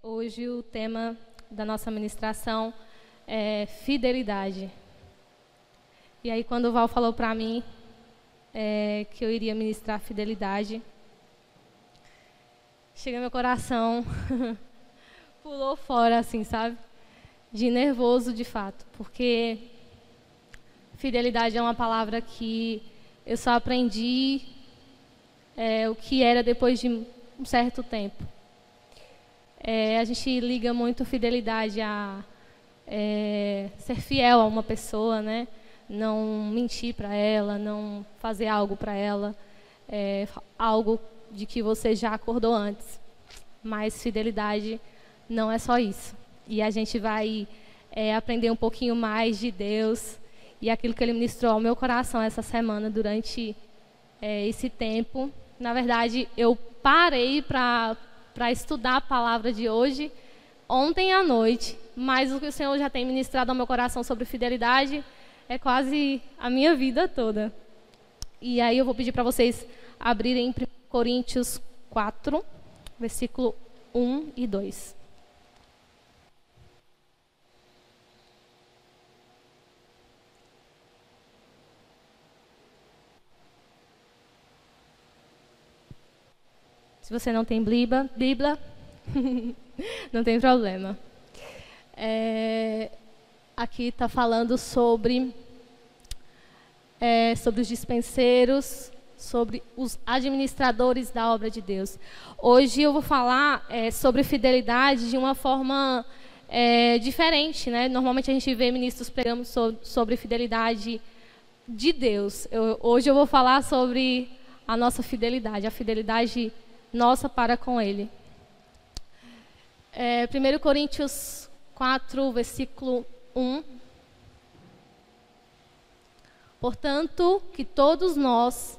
Hoje o tema da nossa ministração é fidelidade. E aí quando o Val falou para mim que eu iria ministrar fidelidade, chega meu coração, pulou fora assim, sabe? De nervoso de fato, porque fidelidade é uma palavra que eu só aprendi o que era depois de um certo tempo. A gente liga muito fidelidade a ser fiel a uma pessoa, né? Não mentir para ela, não fazer algo para ela, algo de que você já acordou antes. Mas fidelidade não é só isso. E a gente vai aprender um pouquinho mais de Deus e aquilo que Ele ministrou ao meu coração essa semana durante esse tempo. Na verdade, eu parei para estudar a palavra de hoje, ontem à noite, mas o que o Senhor já tem ministrado ao meu coração sobre fidelidade é quase a minha vida toda. E aí eu vou pedir para vocês abrirem em 1 Coríntios 4, versículo 1 e 2. Se você não tem Bíblia, não tem problema. Aqui está falando sobre os dispenseiros, sobre os administradores da obra de Deus. Hoje eu vou falar sobre fidelidade de uma forma diferente, né? Normalmente a gente vê ministros pregando sobre fidelidade de Deus. Hoje eu vou falar sobre a nossa fidelidade, a fidelidade nossa para com Ele. 1 Coríntios 4, versículo 1. Portanto, que todos nós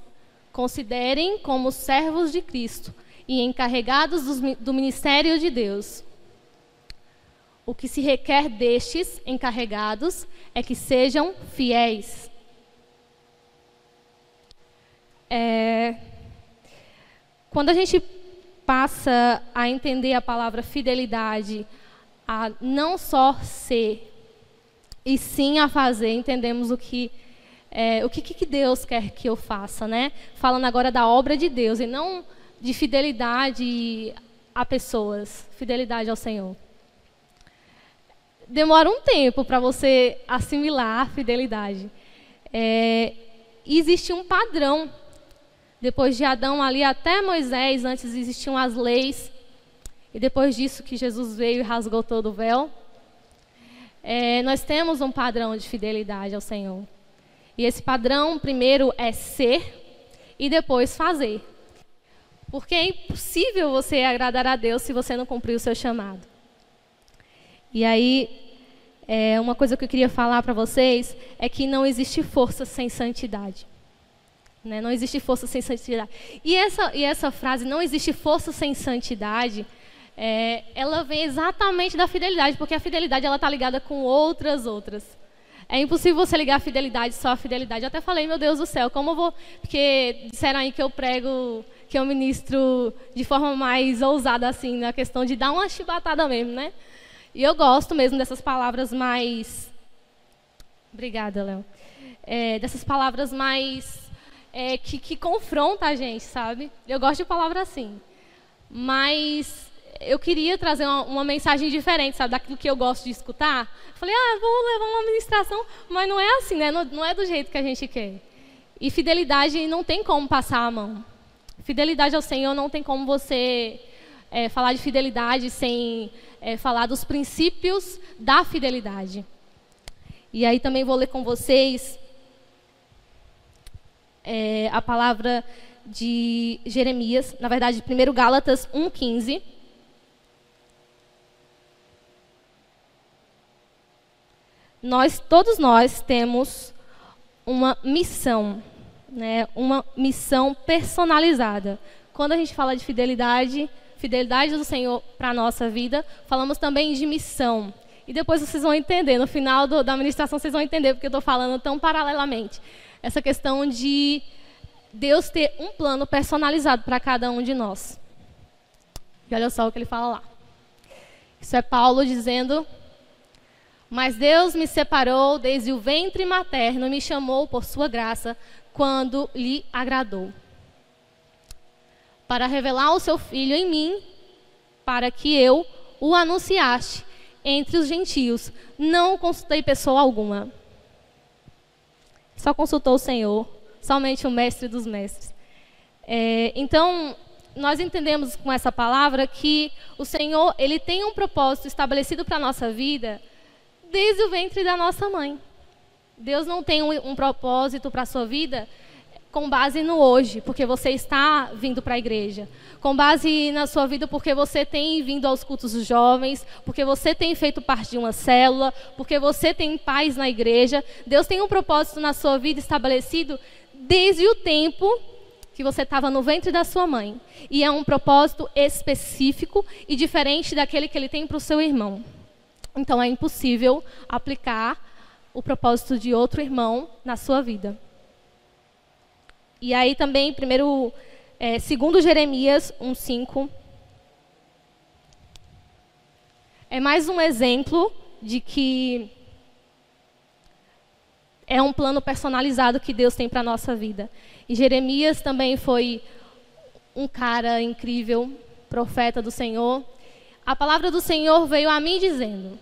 considerem como servos de Cristo e encarregados do ministério de Deus. O que se requer destes encarregados é que sejam fiéis. Quando a gente passa a entender a palavra fidelidade, a não só ser, e sim a fazer, entendemos o que Deus quer que eu faça, né? Falando agora da obra de Deus, e não de fidelidade a pessoas, fidelidade ao Senhor. Demora um tempo para você assimilar a fidelidade. Existe um padrão. Depois de Adão ali até Moisés, antes existiam as leis. E depois disso que Jesus veio e rasgou todo o véu. Nós temos um padrão de fidelidade ao Senhor. E esse padrão, primeiro, é ser e depois fazer. Porque é impossível você agradar a Deus se você não cumprir o seu chamado. E aí, uma coisa que eu queria falar para vocês é que não existe força sem santidade. Né? Não existe força sem santidade. E essa frase, não existe força sem santidade, ela vem exatamente da fidelidade, porque a fidelidade está ligada com outras. É impossível você ligar a fidelidade só a fidelidade. Eu até falei, meu Deus do céu, como eu vou... Porque disseram aí que eu prego, que eu ministro de forma mais ousada, assim, na questão de dar uma chibatada mesmo, né? E eu gosto mesmo dessas palavras mais... Obrigada, Léo. Dessas palavras mais... que confronta a gente, sabe? Eu gosto de palavra assim. Mas eu queria trazer uma mensagem diferente, sabe? Daquilo que eu gosto de escutar. Falei, vou levar uma ministração, mas não é assim, né? Não é do jeito que a gente quer. E fidelidade não tem como passar a mão. Fidelidade ao Senhor não tem como você falar de fidelidade sem falar dos princípios da fidelidade. E aí também vou ler com vocês a palavra de Jeremias, na verdade, 1 Gálatas 1,15. Todos nós temos uma missão, né? Uma missão personalizada. Quando a gente fala de fidelidade do Senhor para a nossa vida, falamos também de missão. E depois vocês vão entender, no final da ministração vocês vão entender porque eu estou falando tão paralelamente. Essa questão de Deus ter um plano personalizado para cada um de nós. E olha só o que ele fala lá. Isso é Paulo dizendo: mas Deus me separou desde o ventre materno e me chamou por sua graça quando lhe agradou, para revelar o seu Filho em mim, para que eu o anunciasse entre os gentios. Não consultei pessoa alguma. Só consultou o Senhor, somente o Mestre dos Mestres. Então, nós entendemos com essa palavra que o Senhor, Ele tem um propósito estabelecido para a nossa vida desde o ventre da nossa mãe. Deus não tem um propósito para a sua vida com base no hoje, porque você está vindo para a igreja. Com base na sua vida porque você tem vindo aos cultos dos jovens, porque você tem feito parte de uma célula, porque você tem paz na igreja. Deus tem um propósito na sua vida estabelecido desde o tempo que você estava no ventre da sua mãe. E é um propósito específico e diferente daquele que Ele tem para o seu irmão. Então é impossível aplicar o propósito de outro irmão na sua vida. E aí também, segundo Jeremias 1:5, é mais um exemplo de que é um plano personalizado que Deus tem para a nossa vida. E Jeremias também foi um cara incrível, profeta do Senhor. A palavra do Senhor veio a mim dizendo: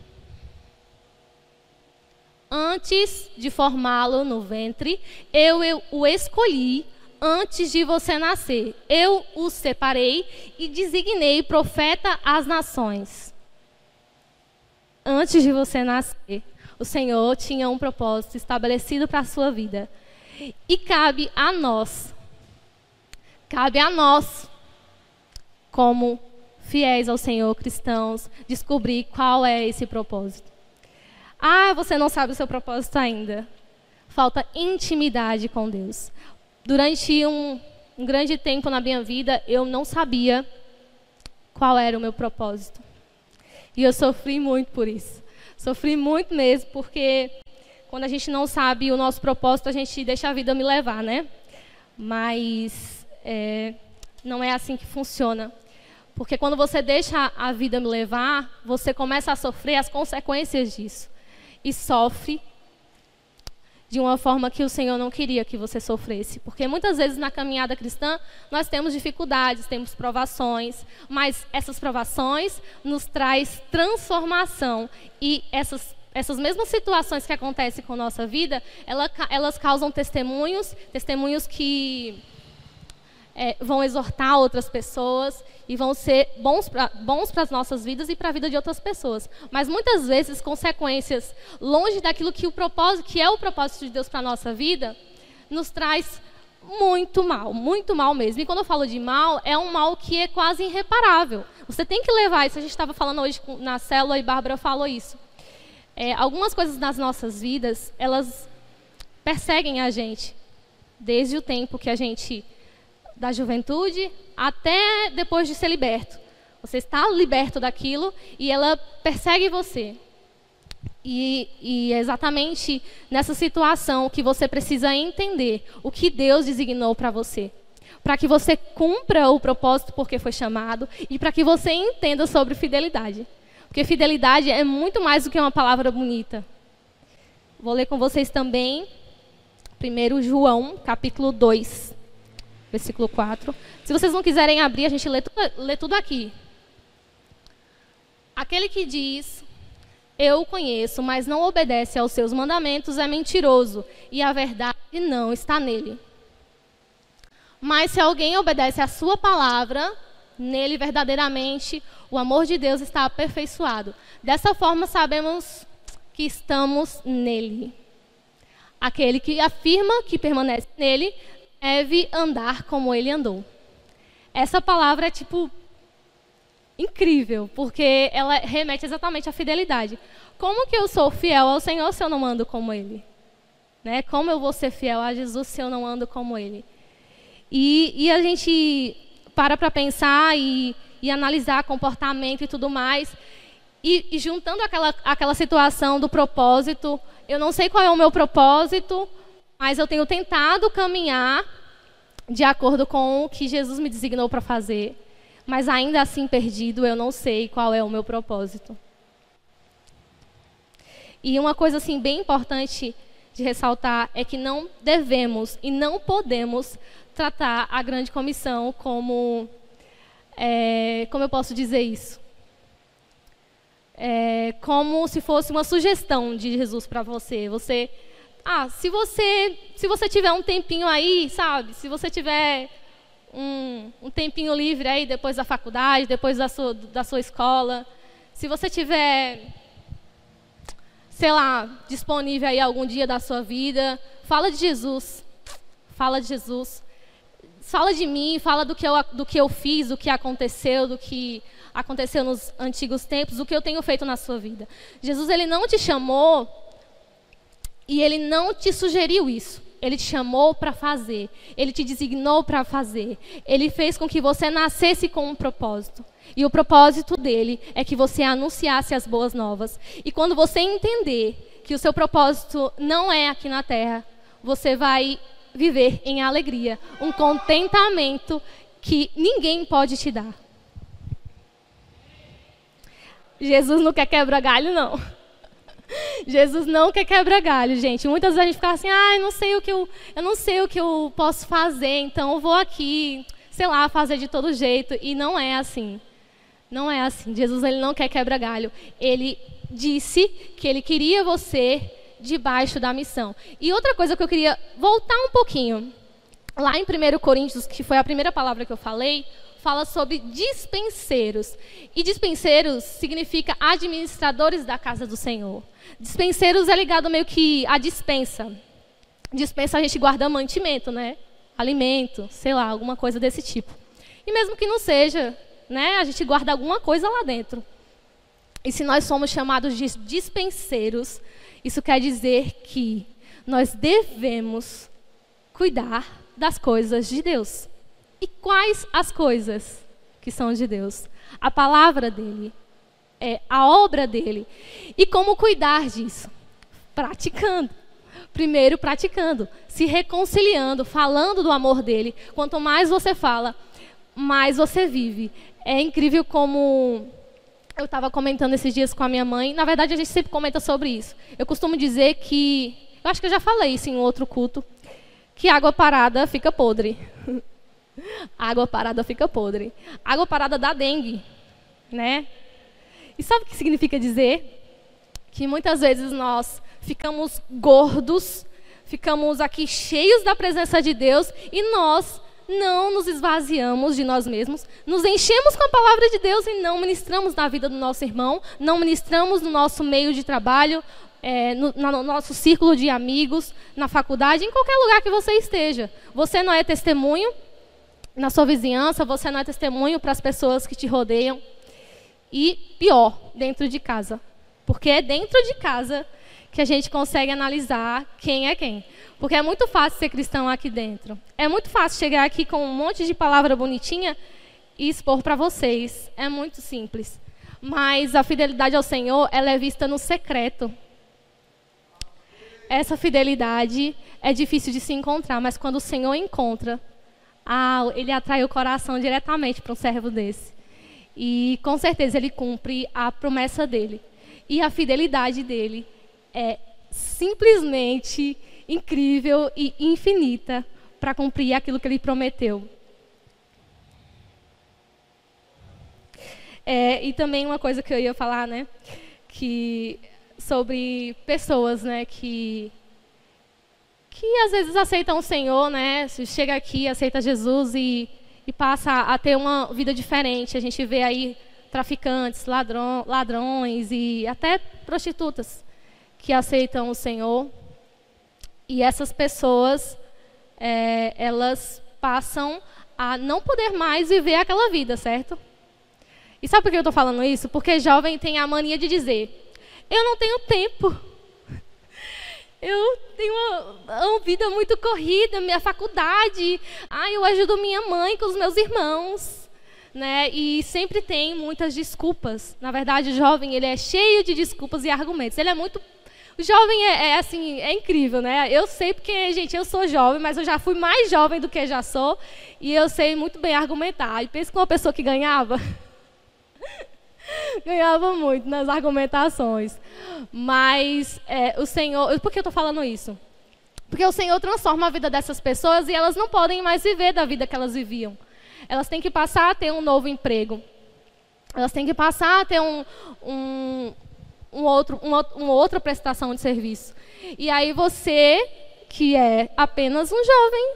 antes de formá-lo no ventre, eu o escolhi. Antes de você nascer, eu o separei e designei profeta às nações. Antes de você nascer, o Senhor tinha um propósito estabelecido para a sua vida. E cabe a nós, como fiéis ao Senhor, cristãos, descobrir qual é esse propósito. Ah, você não sabe o seu propósito ainda. Falta intimidade com Deus. Durante um grande tempo na minha vida, eu não sabia qual era o meu propósito. E eu sofri muito por isso. Sofri muito mesmo, porque quando a gente não sabe o nosso propósito, a gente deixa a vida me levar, né? Mas não é assim que funciona. Porque quando você deixa a vida me levar, você começa a sofrer as consequências disso. E sofre de uma forma que o Senhor não queria que você sofresse. Porque muitas vezes na caminhada cristã, nós temos dificuldades, temos provações, mas essas provações nos traz transformação. E essas mesmas situações que acontecem com a nossa vida, elas causam testemunhos que vão exortar outras pessoas e vão ser bons para as nossas vidas e para a vida de outras pessoas. Mas muitas vezes consequências longe daquilo que é o propósito de Deus para a nossa vida, nos traz muito mal mesmo. E quando eu falo de mal, é um mal que é quase irreparável. Você tem que levar isso. A gente estava falando hoje na célula e Bárbara falou isso. Algumas coisas nas nossas vidas, elas perseguem a gente desde o tempo que a gente da juventude até depois de ser liberto. Você está liberto daquilo e ela persegue você. E é exatamente nessa situação que você precisa entender o que Deus designou para você. Para que você cumpra o propósito porque foi chamado e para que você entenda sobre fidelidade. Porque fidelidade é muito mais do que uma palavra bonita. Vou ler com vocês também 1 João, capítulo 2. Versículo 4. Se vocês não quiserem abrir, a gente lê tudo aqui. Aquele que diz, eu o conheço, mas não obedece aos seus mandamentos, é mentiroso, e a verdade não está nele. Mas se alguém obedece à sua palavra, nele verdadeiramente o amor de Deus está aperfeiçoado. Dessa forma sabemos que estamos nele. Aquele que afirma que permanece nele deve andar como ele andou. Essa palavra é incrível, porque ela remete exatamente à fidelidade. Como que eu sou fiel ao Senhor se eu não ando como Ele? Né? Como eu vou ser fiel a Jesus se eu não ando como Ele? E a gente para pensar e analisar comportamento e tudo mais, e juntando aquela situação do propósito, eu não sei qual é o meu propósito, mas eu tenho tentado caminhar de acordo com o que Jesus me designou para fazer. mas ainda assim perdido, eu não sei qual é o meu propósito. E uma coisa assim bem importante de ressaltar é que não devemos e não podemos tratar a grande comissão como eu posso dizer isso? Como se fosse uma sugestão de Jesus para você. Se você tiver um tempinho aí, sabe? Se você tiver um tempinho livre aí depois da faculdade, depois da sua escola, se você tiver, sei lá, disponível aí algum dia da sua vida, fala de Jesus. Fala de Jesus. Fala de mim, fala do que eu fiz, do que aconteceu nos antigos tempos, do que eu tenho feito na sua vida. Jesus, ele não te chamou e ele não te sugeriu isso. Ele te chamou para fazer. Ele te designou para fazer. Ele fez com que você nascesse com um propósito. E o propósito dele é que você anunciasse as boas novas. E quando você entender que o seu propósito não é aqui na terra, você vai viver em alegria, um contentamento que ninguém pode te dar. Jesus não quer quebrar galho, não. Jesus não quer quebrar galho, gente. Muitas vezes a gente fica assim, eu não sei o que eu posso fazer, então eu vou aqui, sei lá, fazer de todo jeito. E não é assim. Não é assim. Jesus, ele não quer quebrar galho. Ele disse que ele queria você debaixo da missão. E outra coisa que eu queria voltar um pouquinho. Lá em 1 Coríntios, que foi a primeira palavra que eu falei, fala sobre dispenseiros. E dispenseiros significa administradores da casa do Senhor. Dispenseiros é ligado meio que à dispensa. Dispensa a gente guarda mantimento, né? Alimento, sei lá, alguma coisa desse tipo. E mesmo que não seja, né? A gente guarda alguma coisa lá dentro. E se nós somos chamados de dispenseiros, isso quer dizer que nós devemos cuidar das coisas de Deus. E quais as coisas que são de Deus? A palavra dele, a obra dele. E como cuidar disso? Praticando. Primeiro praticando, se reconciliando, falando do amor dele. Quanto mais você fala, mais você vive. É incrível como eu estava comentando esses dias com a minha mãe. Na verdade, a gente sempre comenta sobre isso. Eu costumo dizer que, eu acho que eu já falei isso em outro culto, que água parada fica podre. Água parada fica podre. Água parada dá dengue, né? E sabe o que significa dizer? Que muitas vezes nós ficamos gordos, ficamos aqui cheios da presença de Deus e nós não nos esvaziamos de nós mesmos, nos enchemos com a palavra de Deus e não ministramos na vida do nosso irmão, não ministramos no nosso meio de trabalho, no nosso círculo de amigos, na faculdade, em qualquer lugar que você esteja. Você não é testemunho na sua vizinhança, você não é testemunho para as pessoas que te rodeiam. E pior, dentro de casa. Porque é dentro de casa que a gente consegue analisar quem é quem. Porque é muito fácil ser cristão aqui dentro. É muito fácil chegar aqui com um monte de palavra bonitinha e expor para vocês. É muito simples. Mas a fidelidade ao Senhor, ela é vista no secreto. Essa fidelidade é difícil de se encontrar, mas quando o Senhor encontra, ele atrai o coração diretamente para um servo desse. E com certeza ele cumpre a promessa dele. E a fidelidade dele é simplesmente incrível e infinita para cumprir aquilo que ele prometeu. E também uma coisa que eu ia falar, né, sobre pessoas, né, que às vezes aceitam o Senhor, né, chega aqui, aceita Jesus e passa a ter uma vida diferente. A gente vê aí traficantes, ladrões e até prostitutas que aceitam o Senhor. E essas pessoas, elas passam a não poder mais viver aquela vida, certo? E sabe por que eu estou falando isso? Porque jovem tem a mania de dizer, eu não tenho tempo. Eu tenho uma vida muito corrida, minha faculdade. Eu ajudo minha mãe com os meus irmãos. Né? E sempre tem muitas desculpas. Na verdade, o jovem ele é cheio de desculpas e argumentos. Ele é muito O jovem assim, é incrível, né? Eu sei porque, gente, eu sou jovem, mas eu já fui mais jovem do que já sou. E eu sei muito bem argumentar. E pensa com uma pessoa que ganhava. Ganhava muito nas argumentações. Mas o Senhor... Por que eu estou falando isso? Porque o Senhor transforma a vida dessas pessoas e elas não podem mais viver da vida que elas viviam. Elas têm que passar a ter um novo emprego. Elas têm que passar a ter uma outra prestação de serviço. E aí você, que é apenas um jovem,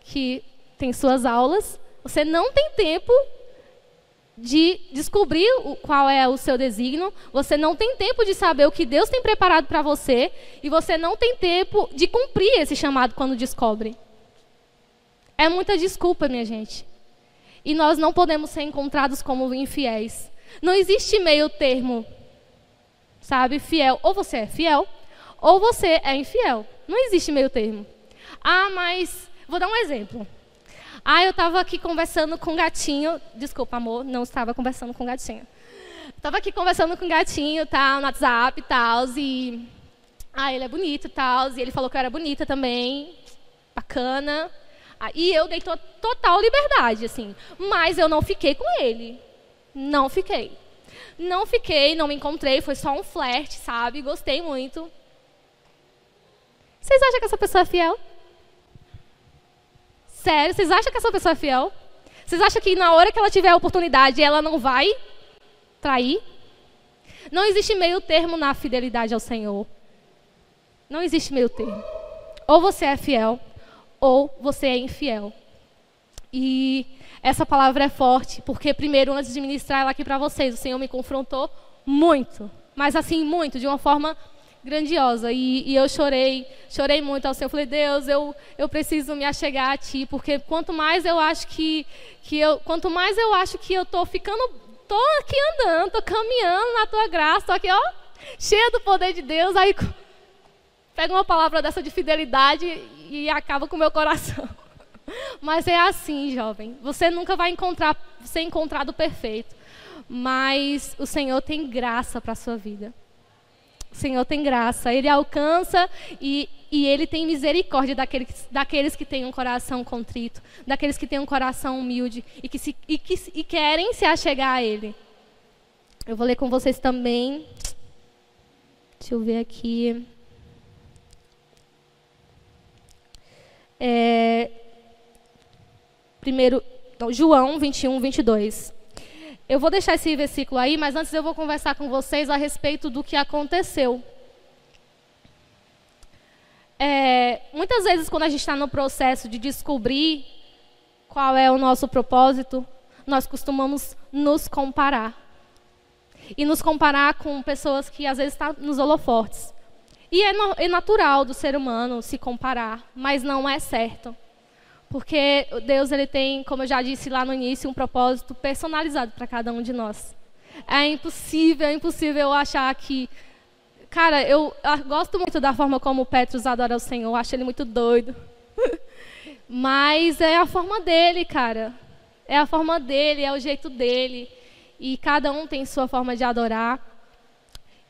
que tem suas aulas, você não tem tempo de descobrir qual é o seu desígnio, você não tem tempo de saber o que Deus tem preparado para você, e você não tem tempo de cumprir esse chamado quando descobre. É muita desculpa, minha gente. E nós não podemos ser encontrados como infiéis. Não existe meio termo, sabe? Fiel. Ou você é fiel, ou você é infiel. Não existe meio termo. Ah, mas... Vou dar um exemplo. Ah, eu estava aqui conversando com um gatinho. Desculpa, amor, não estava conversando com um gatinho. Estava aqui conversando com um gatinho, tal, no WhatsApp e tal, e... Ah, ele é bonito e tal, e ele falou que eu era bonita também. Bacana. E eu dei total liberdade, assim. Mas eu não fiquei com ele. Não fiquei. Não fiquei, não me encontrei, foi só um flerte, sabe? Gostei muito. Vocês acham que essa pessoa é fiel? Sério, vocês acham que essa pessoa é fiel? Vocês acham que na hora que ela tiver a oportunidade, ela não vai trair? Não existe meio termo na fidelidade ao Senhor. Não existe meio termo. Ou você é fiel, ou você é infiel. E essa palavra é forte, porque primeiro, antes de ministrar ela aqui para vocês, o Senhor me confrontou muito, mas assim, muito, de uma forma grandiosa. E eu chorei muito ao Senhor. Eu falei, Deus, eu preciso me achegar a Ti, porque quanto mais eu acho que eu estou ficando, estou aqui andando, estou caminhando na Tua graça, estou aqui, ó, cheia do poder de Deus, aí pega uma palavra dessa de fidelidade e acaba com o meu coração. Mas é assim, jovem. Você nunca vai ser encontrado perfeito. Mas o Senhor tem graça para a sua vida. O Senhor tem graça. Ele alcança e Ele tem misericórdia daqueles que têm um coração contrito, daqueles que têm um coração humilde e querem se achegar a Ele. Eu vou ler com vocês também. Deixa eu ver aqui. João 21, 22. Eu vou deixar esse versículo aí, mas antes eu vou conversar com vocês a respeito do que aconteceu. Muitas vezes, quando a gente está no processo de descobrir qual é o nosso propósito, nós costumamos nos comparar. E nos comparar com pessoas que às vezes estão nos holofotes. E é natural do ser humano se comparar, mas não é certo. Porque Deus, Ele tem, como eu já disse lá no início, um propósito personalizado para cada um de nós. É impossível eu achar que... Cara, eu gosto muito da forma como o Petrus adora o Senhor, eu acho ele muito doido. Mas é a forma dele, cara. É a forma dele, é o jeito dele. E cada um tem sua forma de adorar.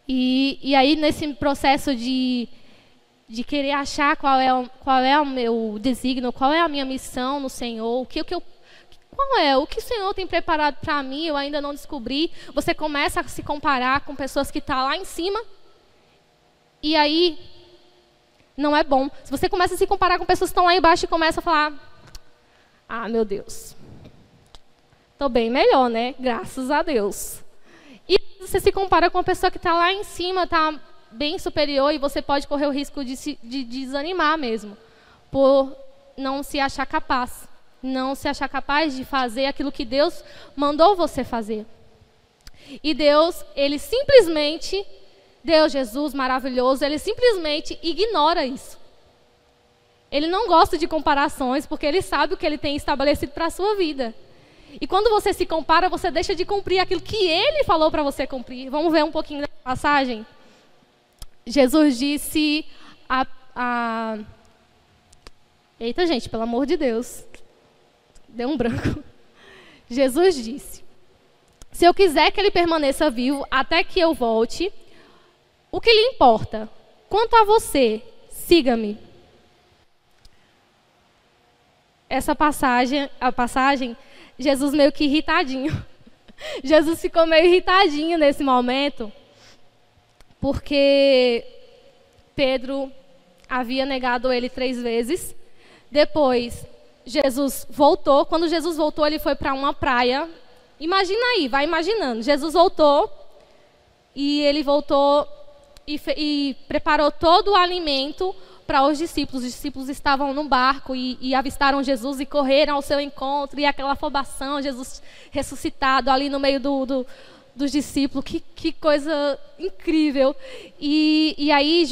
E aí, nesse processo de querer achar qual é o meu desígnio, qual é a minha missão no Senhor, o que o Senhor tem preparado para mim, eu ainda não descobri. Você começa a se comparar com pessoas que estão lá em cima, e aí não é bom. Se você começa a se comparar com pessoas que estão lá embaixo e começa a falar, ah, meu Deus, estou bem melhor, né? Graças a Deus. E você se compara com uma pessoa que está lá em cima, está bem superior, e você pode correr o risco de desanimar mesmo, por não se achar capaz, não se achar capaz de fazer aquilo que Deus mandou você fazer. E Deus, Ele simplesmente, Deus, Jesus maravilhoso, Ele simplesmente ignora isso. Ele não gosta de comparações, porque Ele sabe o que Ele tem estabelecido para a sua vida. E quando você se compara, você deixa de cumprir aquilo que Ele falou para você cumprir. Vamos ver um pouquinho da passagem? Jesus disse Eita, gente, pelo amor de Deus. Deu um branco. Jesus disse, se eu quiser que ele permaneça vivo até que eu volte, o que lhe importa? quanto a você, siga-me. Essa passagem, Jesus meio que irritadinho. Jesus ficou meio irritadinho nesse momento, porque Pedro havia negado ele 3 vezes. Depois, Jesus voltou. Quando Jesus voltou, ele foi para uma praia. Imagina aí, vai imaginando. Jesus voltou e ele voltou e preparou todo o alimento para os discípulos. Os discípulos estavam no barco e avistaram Jesus e correram ao seu encontro. E aquela afobação, Jesus ressuscitado ali no meio dos discípulos. Que coisa incrível. E aí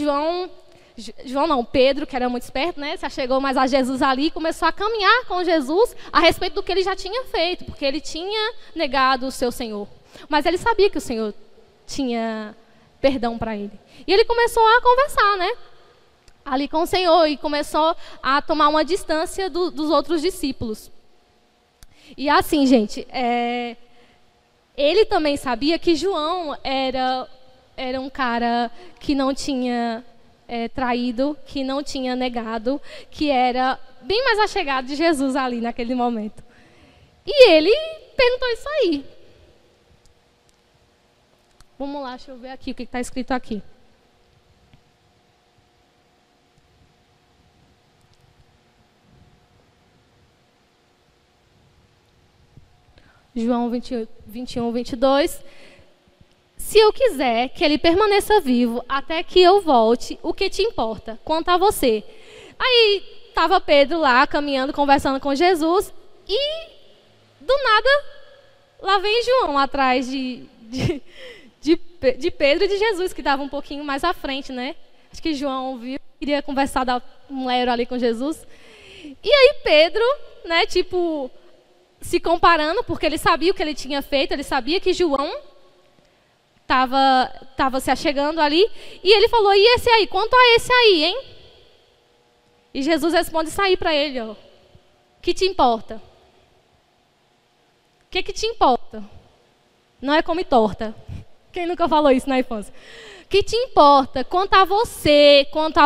Pedro, que era muito esperto, né, se achegou mais a Jesus ali e começou a caminhar com Jesus a respeito do que ele já tinha feito, porque ele tinha negado o seu Senhor. Mas ele sabia que o Senhor tinha perdão para ele. E ele começou a conversar, né, ali com o Senhor, e começou a tomar uma distância dos outros discípulos. E assim, gente, ele também sabia que João era um cara que não tinha traído, que não tinha negado, que era bem mais achegado de Jesus ali naquele momento. E ele perguntou isso aí. Vamos lá, deixa eu ver aqui o que está escrito aqui. João 21, 22. Se eu quiser que ele permaneça vivo até que eu volte, o que te importa? Quanto a você. Aí estava Pedro lá, caminhando, conversando com Jesus, e do nada, lá vem João atrás de Pedro e de Jesus, que estava um pouquinho mais à frente, né? Acho que João viu, queria conversar, dar um lero ali com Jesus. E aí Pedro, né, tipo, se comparando, porque ele sabia o que ele tinha feito, ele sabia que João estava se achegando ali, e ele falou, e esse aí, quanto a esse aí, hein? E Jesus responde isso aí para ele, ó. Que te importa? O que te importa? Não é comer torta. Quem nunca falou isso na infância? Que te importa? Quanto a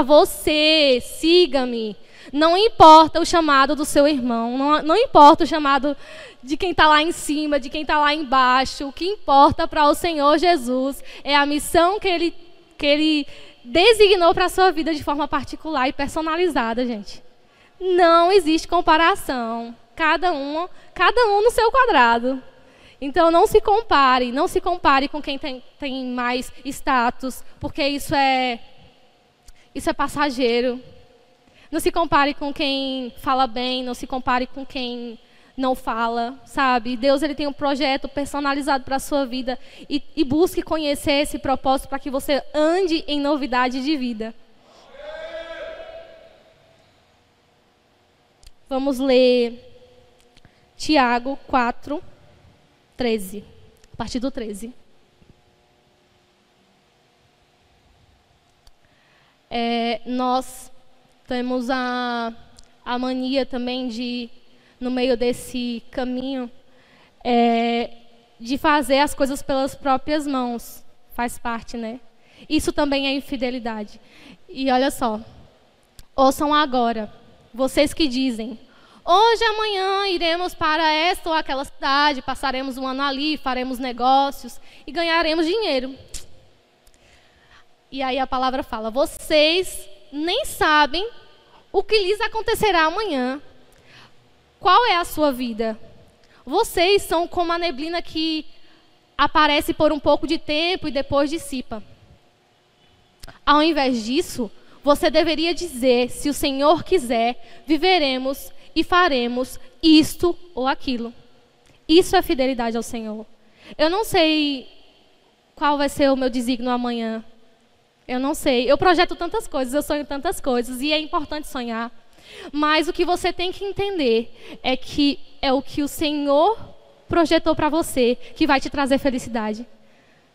você, siga-me. Não importa o chamado do seu irmão, não importa o chamado de quem está lá em cima, de quem está lá embaixo. O que importa para o Senhor Jesus é a missão que Ele designou para a sua vida de forma particular e personalizada, gente. Não existe comparação. Cada um no seu quadrado. Então não se compare com quem tem mais status, porque isso é passageiro. Não se compare com quem fala bem, não se compare com quem não fala, sabe? Deus, ele tem um projeto personalizado para a sua vida e busque conhecer esse propósito para que você ande em novidade de vida. Vamos ler Tiago 4, 13, a partir do 13. Nós temos a mania também de, no meio desse caminho, de fazer as coisas pelas próprias mãos. Faz parte, né? Isso também é infidelidade. E olha só, ouçam agora, vocês que dizem, hoje, amanhã, iremos para esta ou aquela cidade, passaremos um ano ali, faremos negócios e ganharemos dinheiro. E aí a palavra fala, vocês nem sabem o que lhes acontecerá amanhã. Qual é a sua vida? Vocês são como a neblina que aparece por um pouco de tempo e depois dissipa. Ao invés disso, você deveria dizer, se o Senhor quiser, viveremos e faremos isto ou aquilo. Isso é fidelidade ao Senhor. Eu não sei qual vai ser o meu desígnio amanhã. Eu não sei. Eu projeto tantas coisas, eu sonho tantas coisas, e é importante sonhar. Mas o que você tem que entender é que é o que o Senhor projetou para você que vai te trazer felicidade.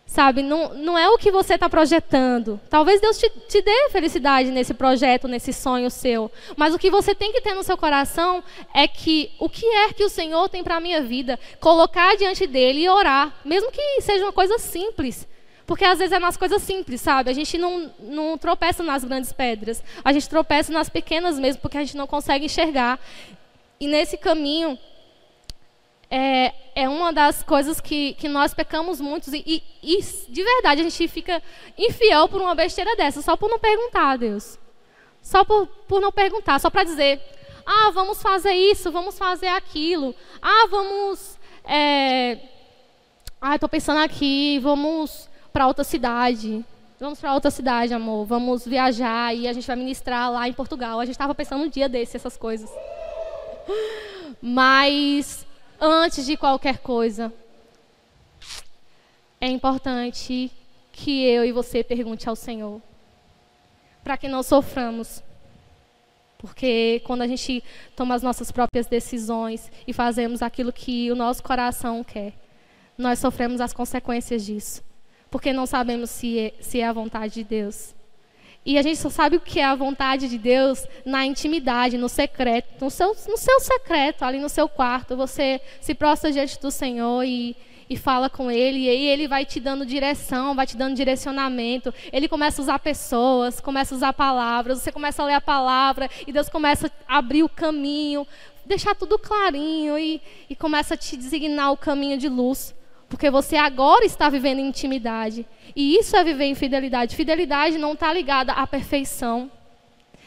Sabe, não é o que você está projetando. Talvez Deus te dê felicidade nesse projeto, nesse sonho seu. Mas o que você tem que ter no seu coração é que o que é que o Senhor tem para a minha vida, colocar diante dele e orar. Mesmo que seja uma coisa simples. Porque às vezes é nas coisas simples, sabe? A gente não tropeça nas grandes pedras. A gente tropeça nas pequenas mesmo, porque a gente não consegue enxergar. E nesse caminho, é uma das coisas que nós pecamos muito. E de verdade, a gente fica infiel por uma besteira dessa, só por não perguntar a Deus. Só por não perguntar, só para dizer, vamos fazer isso, vamos fazer aquilo. Vamos... estou pensando aqui, vamos para outra cidade. Vamos para outra cidade, amor. Vamos viajar e a gente vai ministrar lá em Portugal. A gente estava pensando um dia desse, essas coisas. Mas, antes de qualquer coisa, é importante que eu e você pergunte ao Senhor, para que não soframos. Porque quando a gente toma as nossas próprias decisões e fazemos aquilo que o nosso coração quer, nós sofremos as consequências disso. Porque não sabemos se é a vontade de Deus. E a gente só sabe o que é a vontade de Deus na intimidade, no secreto, no seu secreto, ali no seu quarto. Você se prostra diante do Senhor e fala com Ele, e aí Ele vai te dando direção, vai te dando direcionamento. Ele começa a usar pessoas, começa a usar palavras, você começa a ler a palavra, e Deus começa a abrir o caminho, deixar tudo clarinho, e começa a te designar o caminho de luz. Porque você agora está vivendo em intimidade. E isso é viver em fidelidade. Fidelidade não está ligada à perfeição,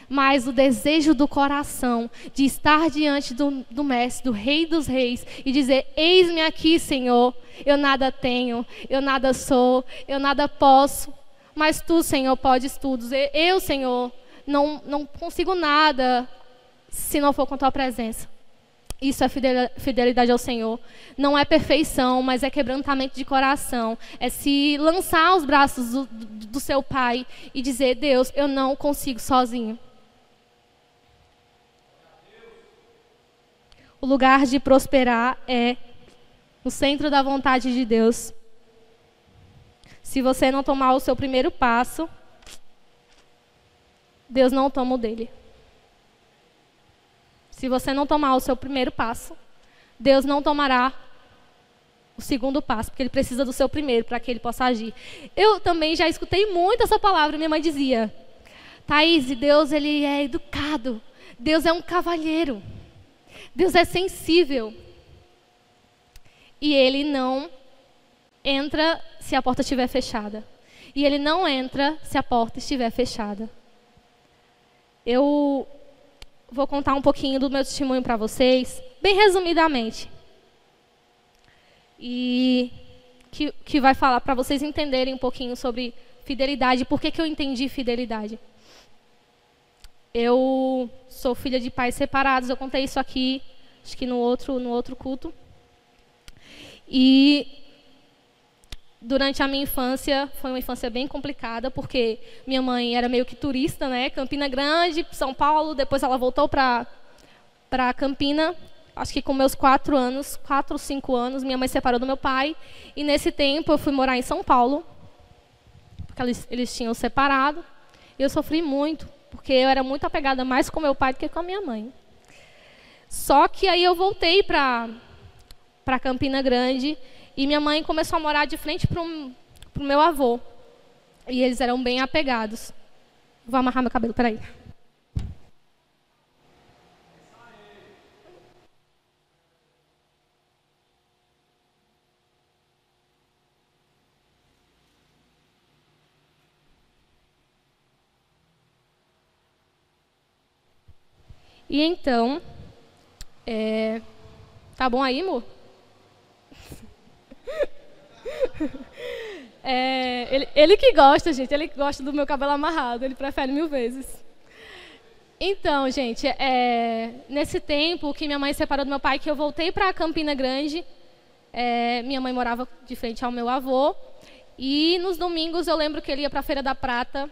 mas o desejo do coração de estar diante do Mestre, do Rei dos Reis, e dizer, eis-me aqui, Senhor, eu nada tenho, eu nada sou, eu nada posso, mas Tu, Senhor, podes tudo. Eu, Senhor, não consigo nada se não for com Tua presença. Isso é fidelidade ao Senhor. Não é perfeição, mas é quebrantamento de coração. É se lançar aos braços do seu Pai e dizer, Deus, eu não consigo sozinho. O lugar de prosperar é no centro da vontade de Deus. Se você não tomar o seu primeiro passo, Deus não toma o dele. Se você não tomar o seu primeiro passo, Deus não tomará o segundo passo, porque Ele precisa do seu primeiro para que Ele possa agir. Eu também já escutei muito essa palavra. Minha mãe dizia, Thaís, Deus Ele é educado, Deus é um cavalheiro, Deus é sensível. E Ele não entra se a porta estiver fechada. E Ele não entra se a porta estiver fechada. Eu vou contar um pouquinho do meu testemunho para vocês, bem resumidamente. E que vai falar para vocês entenderem um pouquinho sobre fidelidade, por que eu entendi fidelidade. Eu sou filha de pais separados, eu contei isso aqui, acho que no outro culto. E durante a minha infância, foi uma infância bem complicada, porque minha mãe era meio que turista, né? Campina Grande, São Paulo, depois ela voltou para Campina, acho que com meus 4 ou 5 anos, minha mãe se separou do meu pai, e nesse tempo eu fui morar em São Paulo, porque eles tinham separado, e eu sofri muito, porque eu era muito apegada mais com meu pai do que com a minha mãe. Só que aí eu voltei para Campina Grande, e minha mãe começou a morar de frente para o meu avô. E eles eram bem apegados. Vou amarrar meu cabelo, peraí. E então, tá bom aí, amor? Ele que gosta, gente, ele que gosta do meu cabelo amarrado, ele prefere 1000 vezes. Então, gente, nesse tempo que minha mãe se separou do meu pai, que eu voltei para Campina Grande, minha mãe morava de frente ao meu avô, e nos domingos eu lembro que ele ia para a Feira da Prata,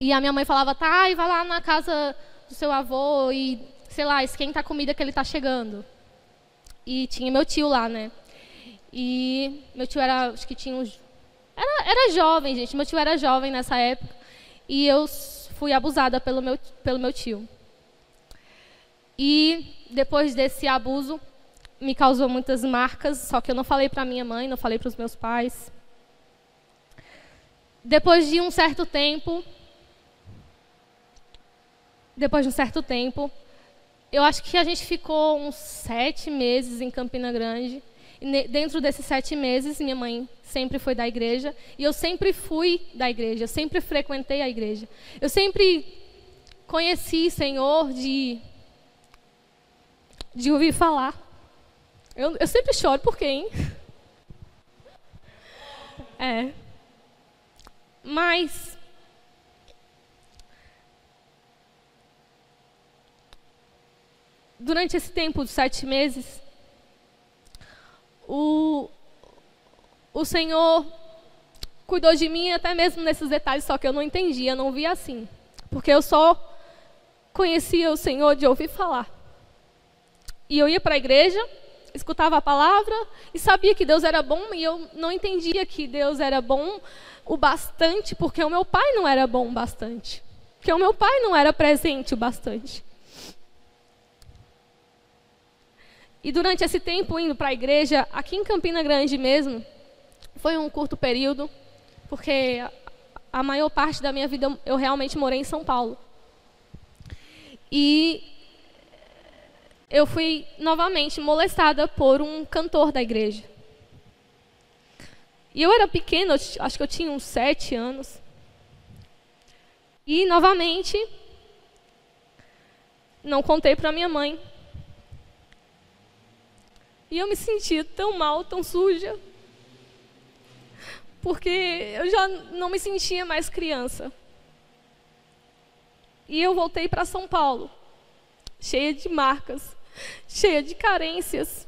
e a minha mãe falava, tá, e vai lá na casa do seu avô e, sei lá, esquenta a comida que ele está chegando. E tinha meu tio lá, né? E meu tio era, acho que tinha uns... Era jovem, gente. Meu tio era jovem nessa época. E eu fui abusada pelo meu tio. E depois desse abuso, me causou muitas marcas. Só que eu não falei para minha mãe, não falei para os meus pais. Depois de um certo tempo, eu acho que a gente ficou uns 7 meses em Campina Grande. E dentro desses 7 meses, minha mãe sempre foi da igreja. E eu sempre fui da igreja, eu sempre frequentei a igreja. Eu sempre conheci Senhor de ouvir falar. Eu sempre choro, por quê, hein? Mas durante esse tempo de 7 meses, o Senhor cuidou de mim até mesmo nesses detalhes, só que eu não entendia, não via assim. Porque eu só conhecia o Senhor de ouvir falar. E eu ia para a igreja, escutava a palavra e sabia que Deus era bom, e eu não entendia que Deus era bom o bastante, porque o meu pai não era bom o bastante. Porque o meu pai não era presente o bastante. E durante esse tempo, indo para a igreja, aqui em Campina Grande mesmo, foi um curto período, porque a maior parte da minha vida eu realmente morei em São Paulo. E eu fui novamente molestada por um cantor da igreja. E eu era pequena, acho que eu tinha uns 7 anos. E novamente, não contei para minha mãe. E eu me sentia tão mal, tão suja, porque eu já não me sentia mais criança. E eu voltei para São Paulo, cheia de marcas, cheia de carências,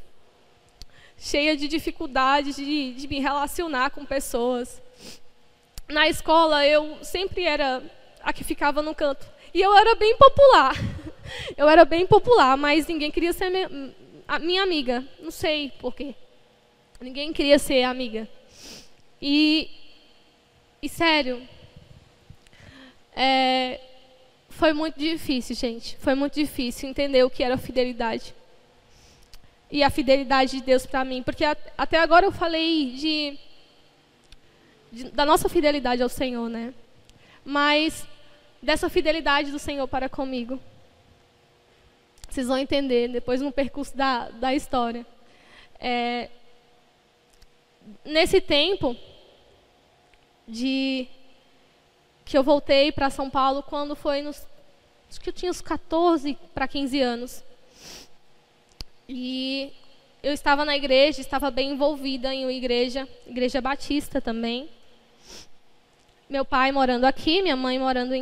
cheia de dificuldades de me relacionar com pessoas. Na escola, eu sempre era a que ficava no canto. E eu era bem popular. Eu era bem popular, mas ninguém queria ser a minha amiga. Não sei por quê. Ninguém queria ser amiga. E sério, foi muito difícil, gente. Foi muito difícil entender o que era fidelidade. E a fidelidade de Deus para mim. Porque até agora eu falei da nossa fidelidade ao Senhor, né? Mas dessa fidelidade do Senhor para comigo. Vocês vão entender depois no percurso da história. Nesse tempo que eu voltei para São Paulo, quando foi acho que eu tinha uns 14 para 15 anos. E eu estava na igreja, estava bem envolvida em uma igreja batista também. Meu pai morando aqui, minha mãe morando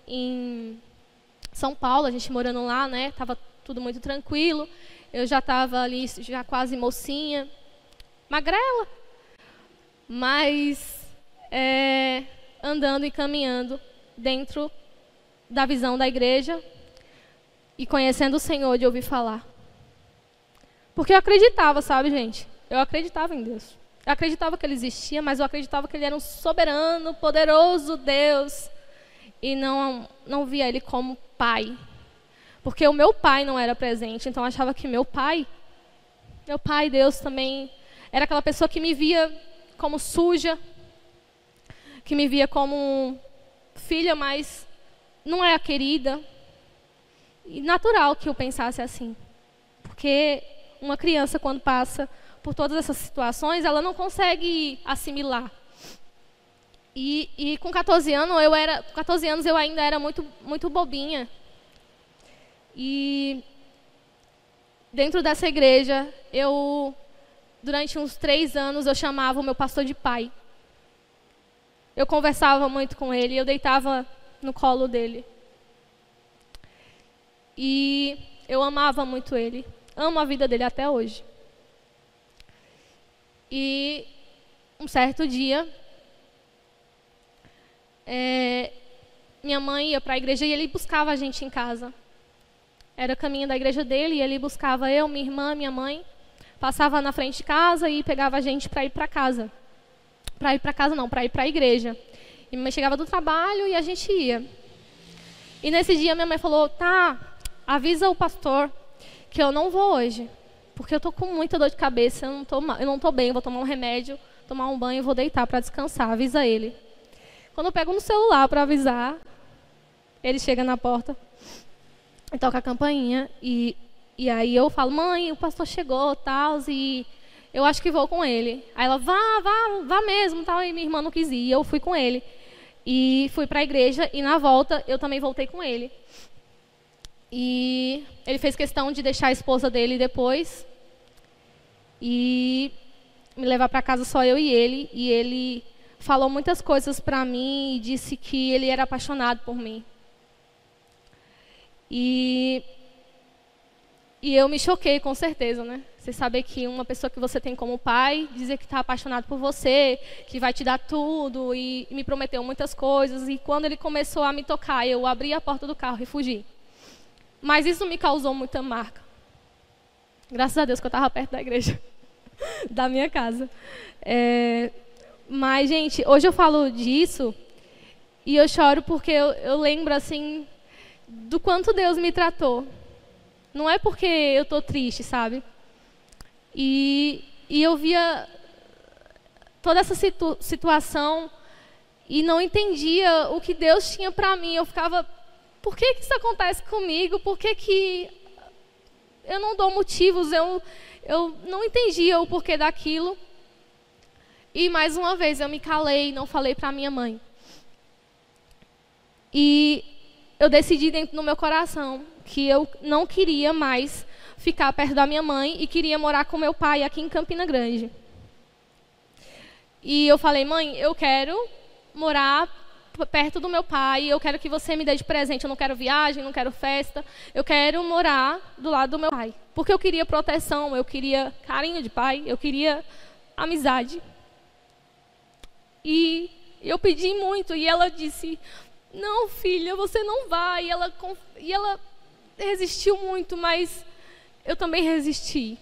em São Paulo, a gente morando lá, né? Estava tudo muito tranquilo. Eu já estava ali, já quase mocinha, magrela, mas andando e caminhando dentro da visão da igreja e conhecendo o Senhor de ouvir falar. Porque eu acreditava, sabe, gente? Eu acreditava em Deus. Eu acreditava que Ele existia, mas eu acreditava que Ele era um soberano, poderoso Deus. E não via Ele como pai. Porque o meu pai não era presente, então eu achava que meu pai, Deus, também era aquela pessoa que me via como suja, que me via como filha, mas não é a querida. E natural que eu pensasse assim. Porque uma criança, quando passa por todas essas situações, ela não consegue assimilar. E com 14 anos eu ainda era muito, muito bobinha. E dentro dessa igreja, durante uns 3 anos, eu chamava o meu pastor de pai. Eu conversava muito com ele, eu deitava no colo dele. E eu amava muito ele. Amo a vida dele até hoje. E um certo dia, minha mãe ia para a igreja e ele buscava a gente em casa. Era o caminho da igreja dele e ele buscava eu, minha irmã, minha mãe. Passava na frente de casa e pegava a gente para ir para casa. Para ir para casa não, para ir para a igreja. E minha mãe chegava do trabalho e a gente ia. E nesse dia minha mãe falou, tá, avisa o pastor que eu não vou hoje. Porque eu estou com muita dor de cabeça, eu não estou bem, eu vou tomar um remédio, tomar um banho e vou deitar para descansar, avisa ele. Quando eu pego no celular para avisar, ele chega na porta e toca a campainha. E aí eu falo, mãe, o pastor chegou, tal, e eu acho que vou com ele. Aí ela, vá mesmo, tal, e minha irmã não quis ir. E eu fui com ele. E fui para a igreja, e na volta eu também voltei com ele. E ele fez questão de deixar a esposa dele depois e me levar para casa só eu e ele falou muitas coisas para mim e disse que ele era apaixonado por mim. E eu me choquei, com certeza, né? Você saber que uma pessoa que você tem como pai, dizer que está apaixonado por você, que vai te dar tudo, e me prometeu muitas coisas. E quando ele começou a me tocar, eu abri a porta do carro e fugi. Mas isso me causou muita marca. Graças a Deus que eu estava perto da igreja, da minha casa. Mas, gente, hoje eu falo disso e eu choro porque eu lembro, assim, do quanto Deus me tratou. Não é porque eu estou triste, sabe? E eu via toda essa situação e não entendia o que Deus tinha para mim. Eu ficava, por que isso acontece comigo? Por que eu não dou motivos? Eu não entendia o porquê daquilo. E mais uma vez eu me calei, não falei para minha mãe. E eu decidi dentro do meu coração que eu não queria mais ficar perto da minha mãe e queria morar com meu pai aqui em Campina Grande. E eu falei, mãe, eu quero morar perto do meu pai, eu quero que você me dê de presente, eu não quero viagem, não quero festa, eu quero morar do lado do meu pai. Porque eu queria proteção, eu queria carinho de pai, eu queria amizade. E eu pedi muito e ela disse, não, filha, você não vai. E ela resistiu muito, mas eu também resisti.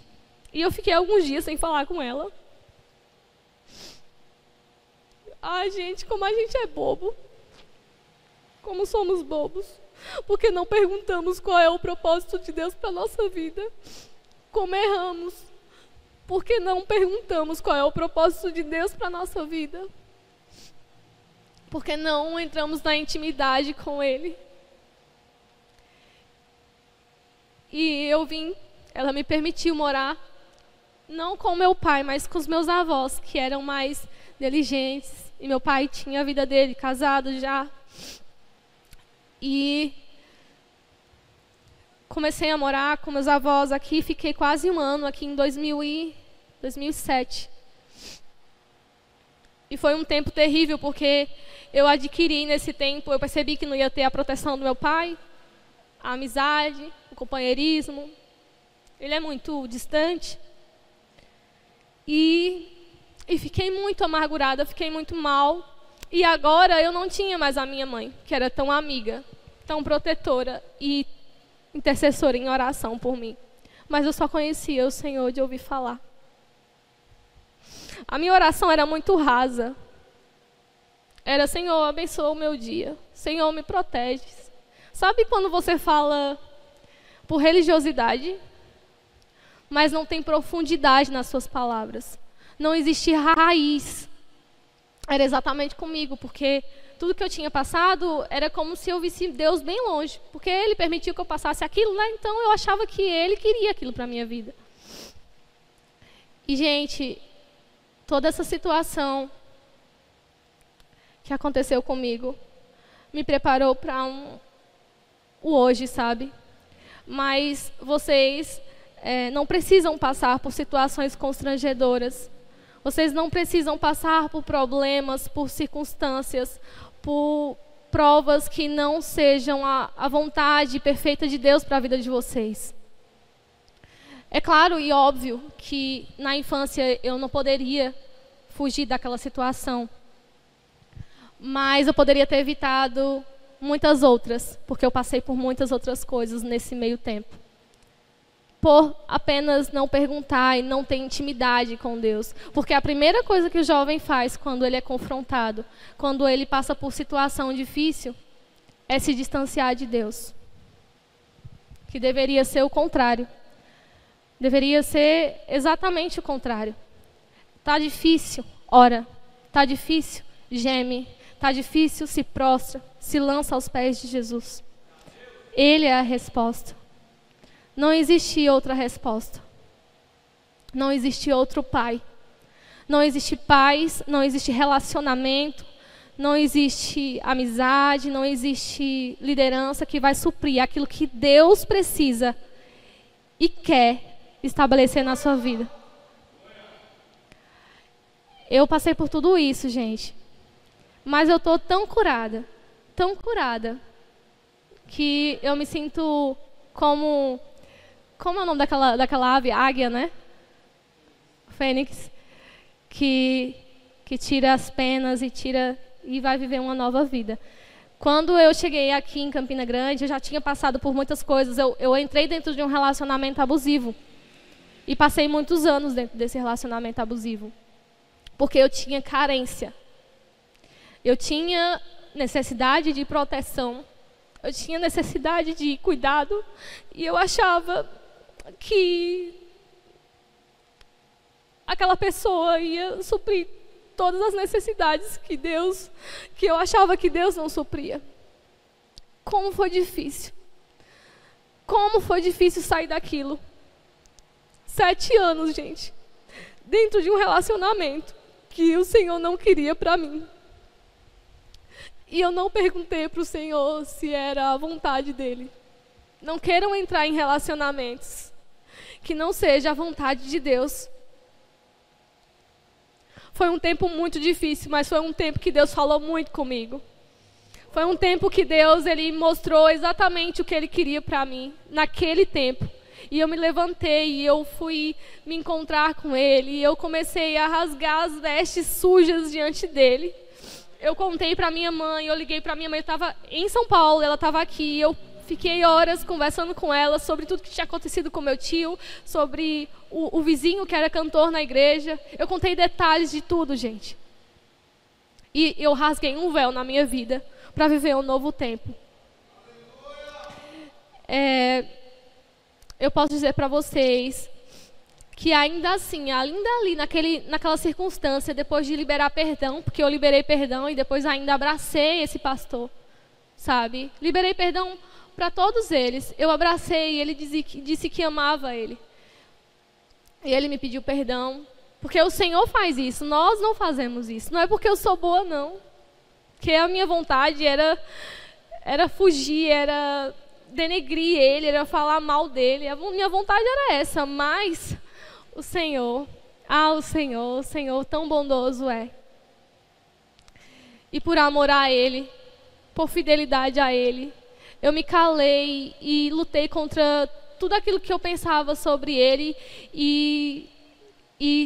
E eu fiquei alguns dias sem falar com ela. Ai, gente, como a gente é bobo. Como somos bobos. Porque não perguntamos qual é o propósito de Deus para a nossa vida. Como erramos. Porque não perguntamos qual é o propósito de Deus para a nossa vida. Porque não entramos na intimidade com Ele. E eu vim, ela me permitiu morar, não com meu pai, mas com os meus avós, que eram mais diligentes. E meu pai tinha a vida dele, casado já. E comecei a morar com meus avós aqui, fiquei quase um ano aqui em 2007. E foi um tempo terrível, porque eu adquiri nesse tempo, eu percebi que não ia ter a proteção do meu pai, a amizade, o companheirismo. Ele é muito distante. E fiquei muito amargurada, fiquei muito mal. E agora eu não tinha mais a minha mãe, que era tão amiga, tão protetora e intercessora em oração por mim. Mas eu só conhecia o Senhor de ouvir falar. A minha oração era muito rasa. Era, Senhor, abençoa o meu dia. Senhor, me protege. Sabe quando você fala por religiosidade, mas não tem profundidade nas suas palavras? Não existe raiz. Era exatamente comigo, porque tudo que eu tinha passado era como se eu visse Deus bem longe. Porque Ele permitiu que eu passasse aquilo, né? Então eu achava que Ele queria aquilo para a minha vida. E, gente, toda essa situação que aconteceu comigo me preparou para o hoje, sabe? Mas vocês não precisam passar por situações constrangedoras. Vocês não precisam passar por problemas, por circunstâncias, por provas que não sejam a vontade perfeita de Deus para a vida de vocês. É claro e óbvio que na infância eu não poderia fugir daquela situação. Mas eu poderia ter evitado muitas outras, porque eu passei por muitas outras coisas nesse meio tempo. Por apenas não perguntar e não ter intimidade com Deus. Porque a primeira coisa que o jovem faz quando ele é confrontado, quando ele passa por situação difícil, é se distanciar de Deus. Que deveria ser o contrário. Deveria ser exatamente o contrário. Tá difícil, ora. Tá difícil, geme. Está difícil? Se prostra, se lança aos pés de Jesus. Ele é a resposta. Não existe outra resposta. Não existe outro pai. Não existe paz, não existe relacionamento, não existe amizade, não existe liderança que vai suprir aquilo que Deus precisa e quer estabelecer na sua vida. Eu passei por tudo isso, gente. Mas eu estou tão curada, que eu me sinto como... Como é o nome daquela ave? Águia, né? Fênix. Que tira as penas e vai viver uma nova vida. Quando eu cheguei aqui em Campina Grande, eu já tinha passado por muitas coisas. Eu entrei dentro de um relacionamento abusivo. E passei muitos anos dentro desse relacionamento abusivo. Porque eu tinha carência. Eu tinha necessidade de proteção. Eu tinha necessidade de cuidado. E eu achava que aquela pessoa ia suprir todas as necessidades que eu achava que Deus não supria. Como foi difícil. Como foi difícil sair daquilo. 7 anos, gente, dentro de um relacionamento que o Senhor não queria para mim. E eu não perguntei para o Senhor se era a vontade dEle. Não queiram entrar em relacionamentos que não seja a vontade de Deus. Foi um tempo muito difícil, mas foi um tempo que Deus falou muito comigo. Foi um tempo que Deus, Ele mostrou exatamente o que Ele queria para mim, naquele tempo. E eu me levantei, e eu fui me encontrar com Ele, e eu comecei a rasgar as vestes sujas diante dEle. Eu contei para minha mãe, eu liguei para minha mãe, eu estava em São Paulo, ela estava aqui, eu fiquei horas conversando com ela sobre tudo que tinha acontecido com meu tio, sobre o vizinho que era cantor na igreja. Eu contei detalhes de tudo, gente. E eu rasguei um véu na minha vida para viver um novo tempo. Eu posso dizer para vocês que ainda assim, ainda ali naquela circunstância, depois de liberar perdão, porque eu liberei perdão e depois ainda abracei esse pastor, sabe? Liberei perdão para todos eles. Eu abracei e ele disse que amava ele. E ele me pediu perdão. Porque o Senhor faz isso, nós não fazemos isso. Não é porque eu sou boa, não. Porque a minha vontade era fugir, era denegrir ele, era falar mal dele. A minha vontade era essa, mas o Senhor tão bondoso é. E por amor a Ele, por fidelidade a Ele, eu me calei e lutei contra tudo aquilo que eu pensava sobre Ele e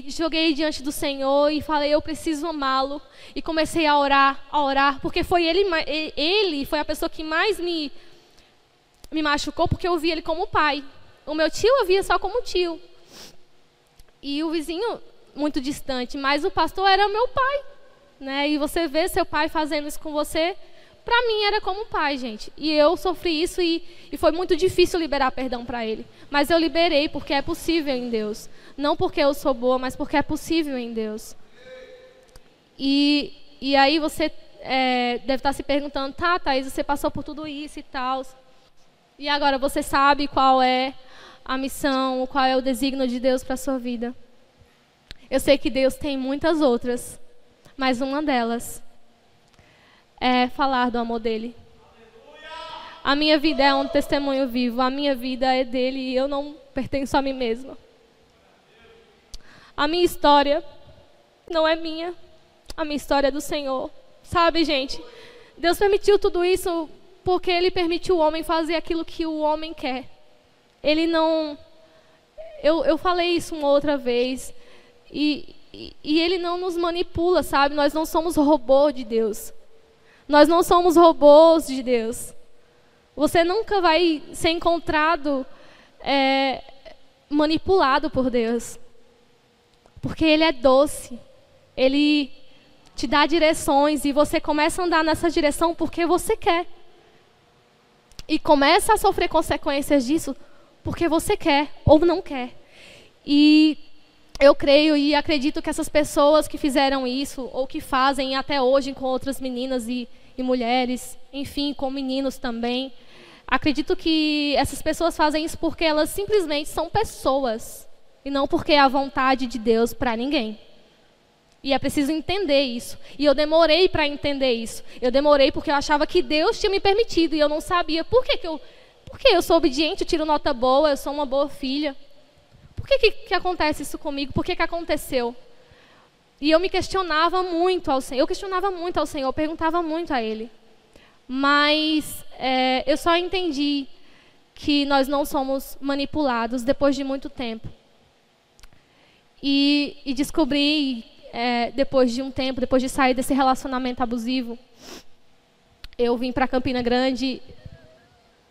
joguei diante do Senhor e falei, eu preciso amá-lo. E comecei a orar, porque foi ele foi a pessoa que mais me machucou, porque eu via ele como pai. O meu tio eu via só como tio. E o vizinho muito distante, mas o pastor era meu pai, né? E você vê seu pai fazendo isso com você, para mim era como pai, gente. E eu sofri isso e foi muito difícil liberar perdão para ele. Mas eu liberei porque é possível em Deus. Não porque eu sou boa, mas porque é possível em Deus. E aí você deve estar se perguntando, tá, Thaís, você passou por tudo isso e tal. E agora você sabe qual é a missão, qual é o desígnio de Deus para a sua vida. Eu sei que Deus tem muitas outras, mas uma delas é falar do amor dele. A minha vida é um testemunho vivo, a minha vida é dele e eu não pertenço a mim mesma. A minha história não é minha, a minha história é do Senhor. Sabe, gente, Deus permitiu tudo isso porque Ele permitiu o homem fazer aquilo que o homem quer. Ele não... Eu falei isso uma outra vez. E Ele não nos manipula, sabe? Nós não somos robô de Deus. Nós não somos robôs de Deus. Você nunca vai ser encontrado manipulado por Deus. Porque Ele é doce. Ele te dá direções e você começa a andar nessa direção porque você quer. E começa a sofrer consequências disso porque você quer ou não quer. E eu creio e acredito que essas pessoas que fizeram isso, ou que fazem até hoje com outras meninas e mulheres, enfim, com meninos também, acredito que essas pessoas fazem isso porque elas simplesmente são pessoas, e não porque é a vontade de Deus para ninguém. E é preciso entender isso. E eu demorei para entender isso. Eu demorei porque eu achava que Deus tinha me permitido, e eu não sabia por que eu sou obediente, eu tiro nota boa, eu sou uma boa filha. Por que acontece isso comigo? Por que aconteceu? E eu me questionava muito ao Senhor. Eu perguntava muito a Ele. Mas eu só entendi que nós não somos manipulados depois de muito tempo. E descobri, depois de um tempo, depois de sair desse relacionamento abusivo, eu vim para Campina Grande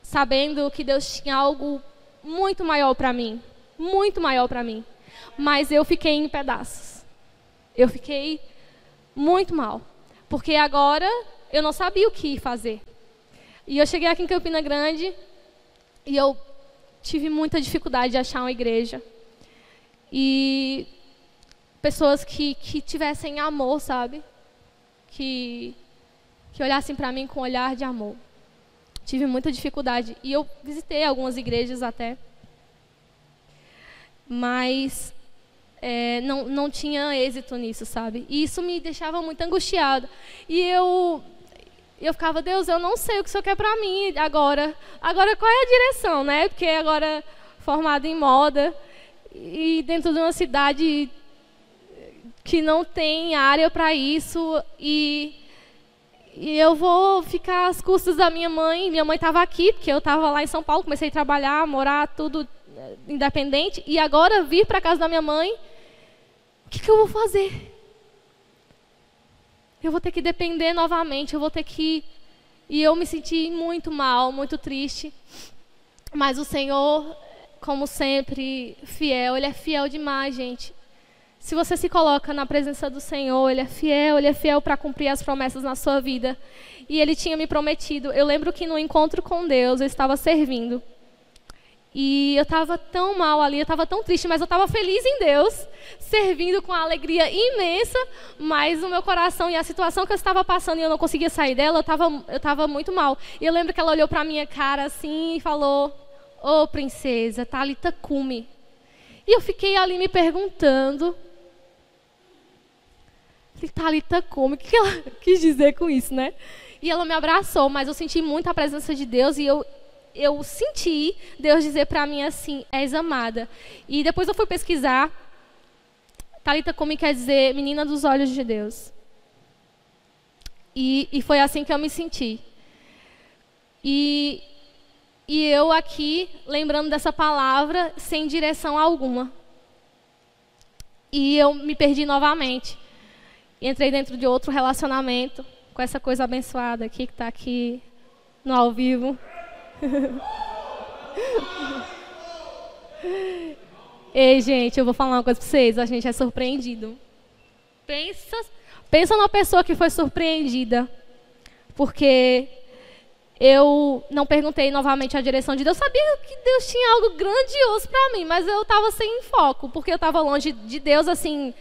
sabendo que Deus tinha algo muito maior para mim. Muito maior para mim. Mas eu fiquei em pedaços. Eu fiquei muito mal. Porque agora eu não sabia o que fazer. E eu cheguei aqui em Campina Grande e eu tive muita dificuldade de achar uma igreja. E pessoas que tivessem amor, sabe? Que olhassem para mim com um olhar de amor. Tive muita dificuldade. E eu visitei algumas igrejas até. Mas não tinha êxito nisso, sabe? E isso me deixava muito angustiada. E eu ficava, Deus, eu não sei o que o Senhor quer para mim agora. Agora, qual é a direção, né? Porque agora, formada em moda, e dentro de uma cidade que não tem área para isso, e eu vou ficar às custas da minha mãe. Minha mãe estava aqui, porque eu estava lá em São Paulo, comecei a trabalhar, morar, tudo independente, e agora vir para casa da minha mãe, o que eu vou fazer? Eu vou ter que depender novamente, eu vou ter que... E eu me senti muito mal, muito triste, mas o Senhor, como sempre, fiel, Ele é fiel demais, gente. Se você se coloca na presença do Senhor, Ele é fiel para cumprir as promessas na sua vida. E Ele tinha me prometido. Eu lembro que no encontro com Deus, eu estava servindo. E eu estava tão mal ali, eu estava tão triste, mas eu estava feliz em Deus, servindo com uma alegria imensa, mas o meu coração e a situação que eu estava passando e eu não conseguia sair dela, eu estava muito mal. E eu lembro que ela olhou para a minha cara assim e falou, ô princesa, Talitha cumi. E eu fiquei ali me perguntando, Talitha cumi, o que ela quis dizer com isso, né? E ela me abraçou, mas eu senti muito a presença de Deus e eu senti Deus dizer para mim assim, és amada. E depois eu fui pesquisar, Talitha cumi quer dizer menina dos olhos de Deus. E foi assim que eu me senti. E eu aqui, lembrando dessa palavra, sem direção alguma. E eu me perdi novamente. Entrei dentro de outro relacionamento, com essa coisa abençoada aqui, que está aqui no ao vivo. Ei, gente, eu vou falar uma coisa para vocês, a gente é surpreendido. Pensa numa pessoa que foi surpreendida, porque eu não perguntei novamente a direção de Deus. Eu sabia que Deus tinha algo grandioso para mim, mas eu estava sem foco, porque eu estava longe de Deus, assim,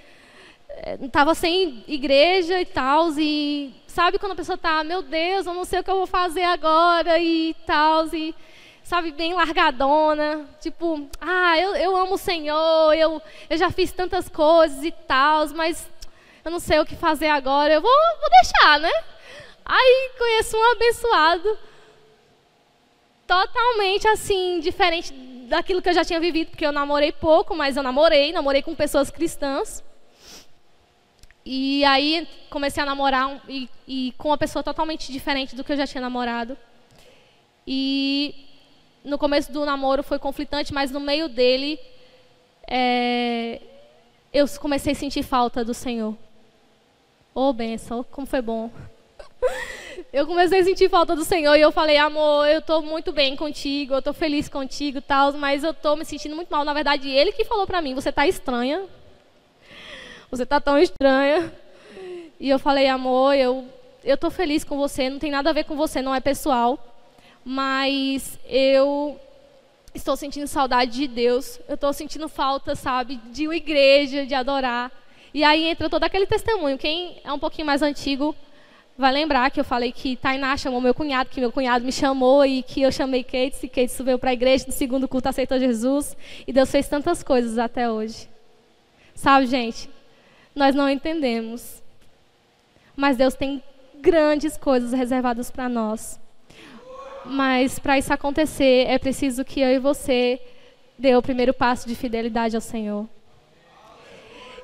estava sem igreja e tal, e sabe quando a pessoa está, meu Deus, eu não sei o que eu vou fazer agora e tal, e sabe, bem largadona, tipo, eu amo o Senhor, eu já fiz tantas coisas e tal, mas eu não sei o que fazer agora, eu vou deixar, né? Aí conheço um abençoado, totalmente assim, diferente daquilo que eu já tinha vivido, porque eu namorei pouco, mas eu namorei com pessoas cristãs. E aí comecei a namorar e com uma pessoa totalmente diferente do que eu já tinha namorado. E no começo do namoro foi conflitante, mas no meio dele eu comecei a sentir falta do Senhor. Ô, bênção, como foi bom. Eu comecei a sentir falta do Senhor e eu falei, amor, eu estou muito bem contigo, eu estou feliz contigo e tal, mas eu estou me sentindo muito mal. Na verdade, ele que falou para mim, você está estranha. Você está tão estranha. E eu falei, amor, eu estou feliz com você, não tem nada a ver com você, não é pessoal. Mas eu estou sentindo saudade de Deus, eu estou sentindo falta, sabe, de uma igreja, de adorar. E aí entra todo aquele testemunho. Quem é um pouquinho mais antigo vai lembrar que eu falei que Tainá chamou meu cunhado, que meu cunhado me chamou e que eu chamei Kate, e Kate veio para a igreja, no segundo culto aceitou Jesus, e Deus fez tantas coisas até hoje. Sabe, gente, nós não entendemos, mas Deus tem grandes coisas reservadas para nós. Mas para isso acontecer, é preciso que eu e você dê o primeiro passo de fidelidade ao Senhor.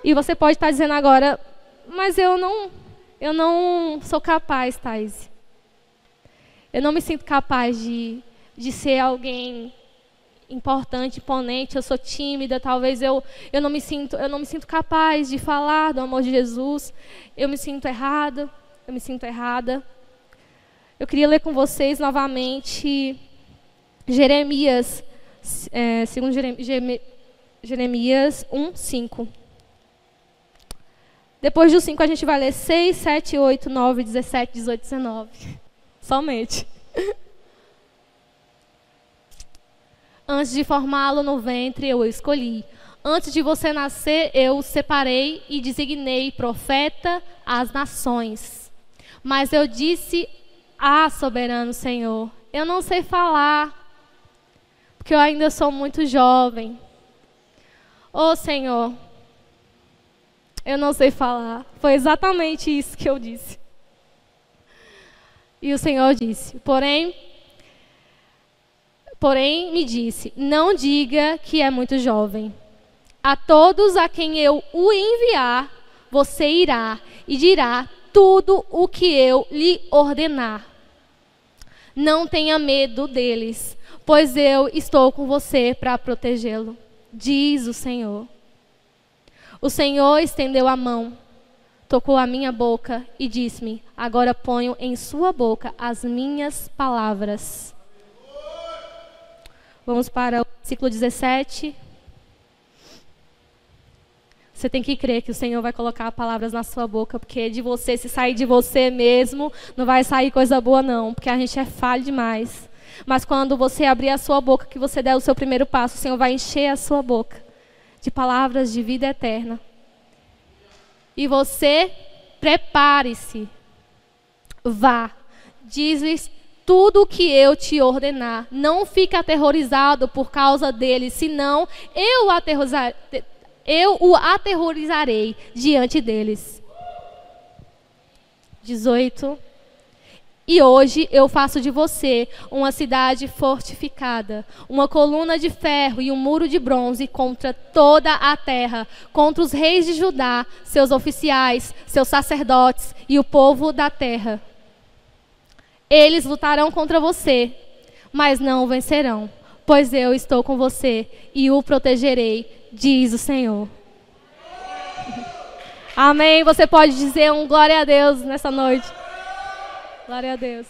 E você pode estar dizendo agora, mas eu não sou capaz, Thaís. Eu não me sinto capaz de ser alguém importante, imponente. Eu sou tímida, talvez eu não me sinto capaz de falar do amor de Jesus. Eu me sinto errada. Eu queria ler com vocês novamente Jeremias, segundo Jeremias 1:5. Depois do 5 a gente vai ler 6, 7, 8, 9, 17, 18, 19. Somente. Antes de formá-lo no ventre, eu o escolhi. Antes de você nascer, eu o separei e designei profeta às nações. Mas eu disse, soberano Senhor, eu não sei falar, porque eu ainda sou muito jovem. Senhor, eu não sei falar. Foi exatamente isso que eu disse. E o Senhor disse, porém me disse, não diga que é muito jovem. A todos a quem eu o enviar, você irá e dirá tudo o que eu lhe ordenar. Não tenha medo deles, pois eu estou com você para protegê-lo, diz o Senhor. O Senhor estendeu a mão, tocou a minha boca e disse-me, agora ponho em sua boca as minhas palavras. Vamos para o versículo 17. Você tem que crer que o Senhor vai colocar palavras na sua boca, porque de você, se sair de você mesmo, não vai sair coisa boa não, porque a gente é falho demais. Mas quando você abrir a sua boca, que você der o seu primeiro passo, o Senhor vai encher a sua boca de palavras de vida eterna. E você, prepare-se, vá, diz-lhes tudo o que eu te ordenar. Não fique aterrorizado por causa deles, senão eu o aterrorizarei diante deles. 18. E hoje eu faço de você uma cidade fortificada, uma coluna de ferro e um muro de bronze contra toda a terra, contra os reis de Judá, seus oficiais, seus sacerdotes e o povo da terra. Eles lutarão contra você, mas não o vencerão, pois eu estou com você e o protegerei, diz o Senhor. Amém. Você pode dizer um glória a Deus nessa noite. Glória a Deus.